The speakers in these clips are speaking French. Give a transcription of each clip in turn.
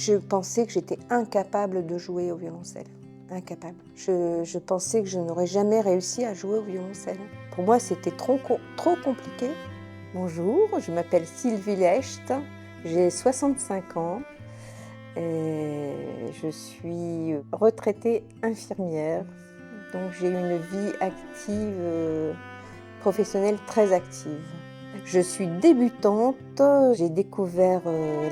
je pensais que j'étais incapable de jouer au violoncelle. Incapable. Je pensais que je n'aurais jamais réussi à jouer au violoncelle. Pour moi, c'était trop compliqué. Bonjour, je m'appelle Sylvie Lecht, j'ai 65 ans et je suis retraitée infirmière. Donc j'ai une vie active, professionnelle très active. Je suis débutante, j'ai découvert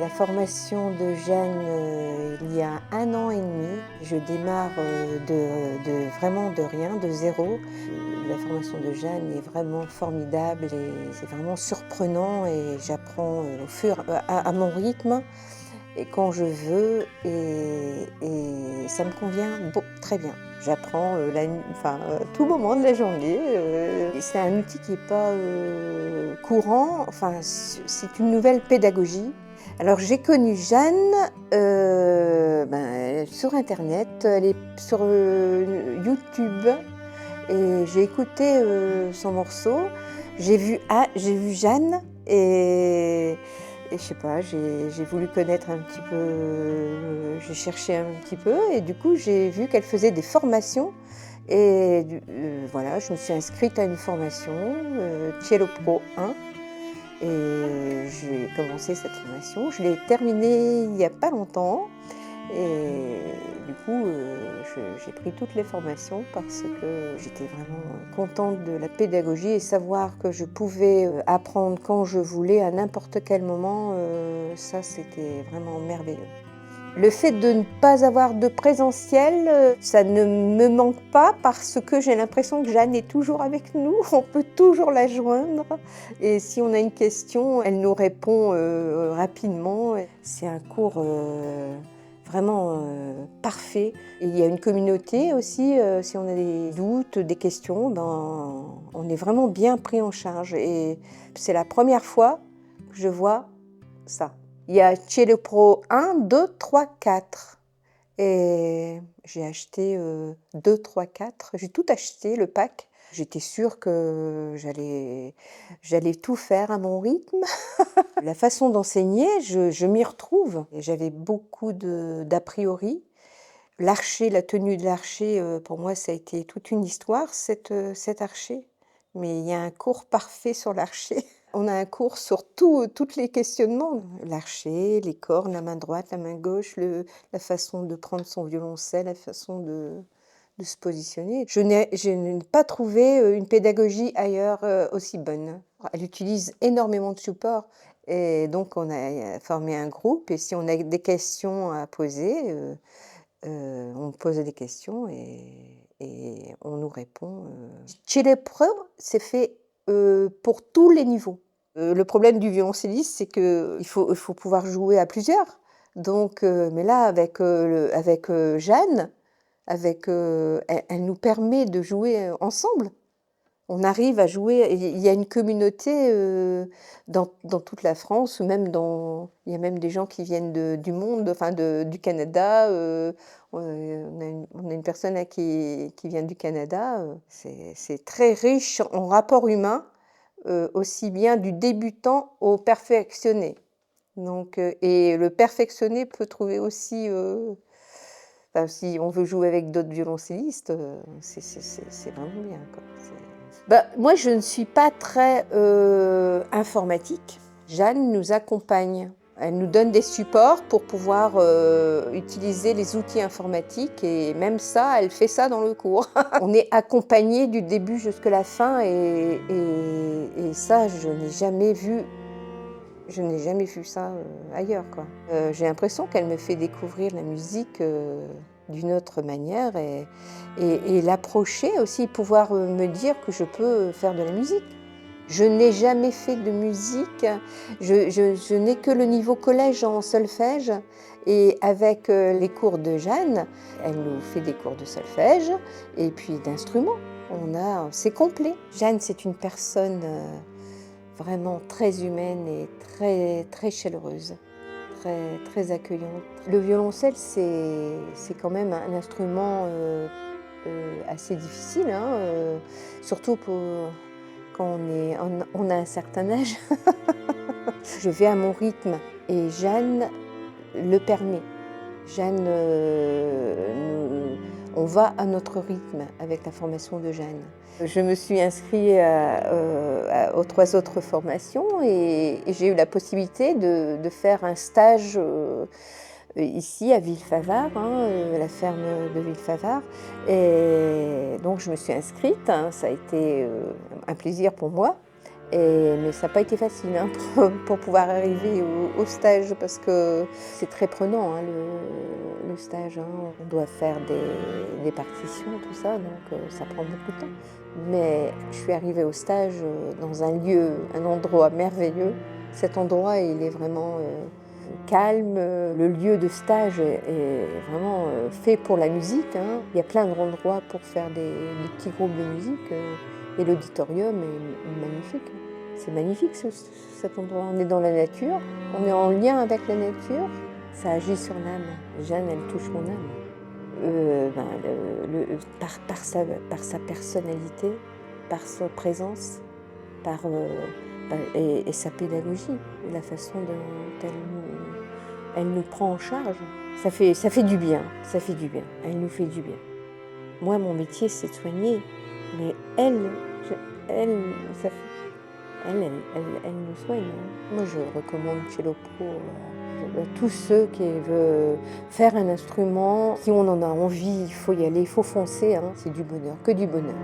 la formation de Jeanne il y a 1 an et demi. Je démarre vraiment de rien, de zéro. La formation de Jeanne est vraiment formidable et c'est vraiment surprenant et j'apprends à mon rythme et quand je veux et ça me convient très bien. J'apprends tout moment de la journée. C'est un outil qui n'est pas courant, enfin, c'est une nouvelle pédagogie. Alors j'ai connu Jeanne sur internet, elle est sur YouTube et j'ai écouté son morceau. J'ai vu Jeanne et je sais pas, j'ai voulu connaître un petit peu, j'ai cherché un petit peu et du coup j'ai vu qu'elle faisait des formations et voilà, je me suis inscrite à une formation, Cello Pro 1 et j'ai commencé cette formation. Je l'ai terminée il n'y a pas longtemps et du coup j'ai pris toutes les formations parce que j'étais vraiment contente de la pédagogie et savoir que je pouvais apprendre quand je voulais à n'importe quel moment, ça c'était vraiment merveilleux. Le fait de ne pas avoir de présentiel, ça ne me manque pas parce que j'ai l'impression que Jeanne est toujours avec nous, on peut toujours la joindre et si on a une question, elle nous répond rapidement. C'est un cours vraiment parfait. Et il y a une communauté aussi, si on a des doutes, des questions, on est vraiment bien pris en charge et c'est la première fois que je vois ça. Il y a Cello Pro 1, 2, 3, 4 et j'ai acheté 2, 3, 4, j'ai tout acheté, le pack. J'étais sûre que j'allais tout faire à mon rythme. La façon d'enseigner, je m'y retrouve. J'avais beaucoup d'a priori. L'archer, la tenue de l'archer, pour moi, ça a été toute une histoire, cet archer. Mais il y a un cours parfait sur l'archer. On a un cours sur tous les questionnements. L'archer, les cordes, la main droite, la main gauche, la façon de prendre son violoncelle, la façon de se positionner. Je n'ai pas trouvé une pédagogie ailleurs aussi bonne. Elle utilise énormément de supports et donc on a formé un groupe et si on a des questions à poser, on pose des questions et on nous répond. Chez les Pro, c'est fait pour tous les niveaux. Le problème du violoncelliste, c'est qu'il faut pouvoir jouer à plusieurs. Donc, mais là, avec Jeanne, elle nous permet de jouer ensemble. On arrive à jouer, il y a une communauté dans toute la France, ou même il y a même des gens qui viennent du monde, enfin du Canada. On a une personne là qui vient du Canada. C'est très riche en rapport humain, aussi bien du débutant au perfectionné. Donc, et le perfectionné peut trouver aussi, si on veut jouer avec d'autres violoncellistes, c'est vraiment bien, quoi. Moi, je ne suis pas très informatique. Jeanne nous accompagne. Elle nous donne des supports pour pouvoir utiliser les outils informatiques et même ça, elle fait ça dans le cours. On est accompagné du début jusqu'à la fin et ça, je n'ai jamais vu ça ailleurs, quoi. J'ai l'impression qu'elle me fait découvrir la musique d'une autre manière et l'approcher aussi, pouvoir me dire que je peux faire de la musique. Je n'ai jamais fait de musique, je n'ai que le niveau collège en solfège et avec les cours de Jeanne, elle nous fait des cours de solfège et puis d'instruments. C'est complet. Jeanne, c'est une personne vraiment très humaine et très, très chaleureuse, très, très accueillante. Le violoncelle, c'est quand même un instrument assez difficile, hein, surtout quand on a un certain âge. Je vais à mon rythme et Jeanne le permet. Jeanne, on va à notre rythme avec la formation de Jeanne. Je me suis inscrite aux 3 autres formations et j'ai eu la possibilité de faire un stage ici à Villefavard, la ferme de Villefavard. Et donc je me suis inscrite, ça a été un plaisir pour moi. Mais ça n'a pas été facile pour pouvoir arriver au stage parce que c'est très prenant le stage. On doit faire des partitions, tout ça, donc ça prend beaucoup de temps. Mais je suis arrivée au stage dans un lieu, un endroit merveilleux. Cet endroit, il est vraiment calme. Le lieu de stage est vraiment fait pour la musique. Il y a plein d'endroits pour faire des petits groupes de musique. Et l'auditorium est magnifique. C'est magnifique cet endroit. On est dans la nature, on est en lien avec la nature. Ça agit sur l'âme. Jeanne, elle touche mon âme. Par sa personnalité, par sa présence, et sa pédagogie, la façon dont elle nous prend en charge. Ça fait du bien, ça fait du bien. Elle nous fait du bien. Moi, mon métier, c'est de soigner. Mais elle nous soigne. Moi, je recommande Cello Pro à tous ceux qui veulent faire un instrument. Si on en a envie, il faut y aller, il faut foncer. C'est du bonheur, que du bonheur.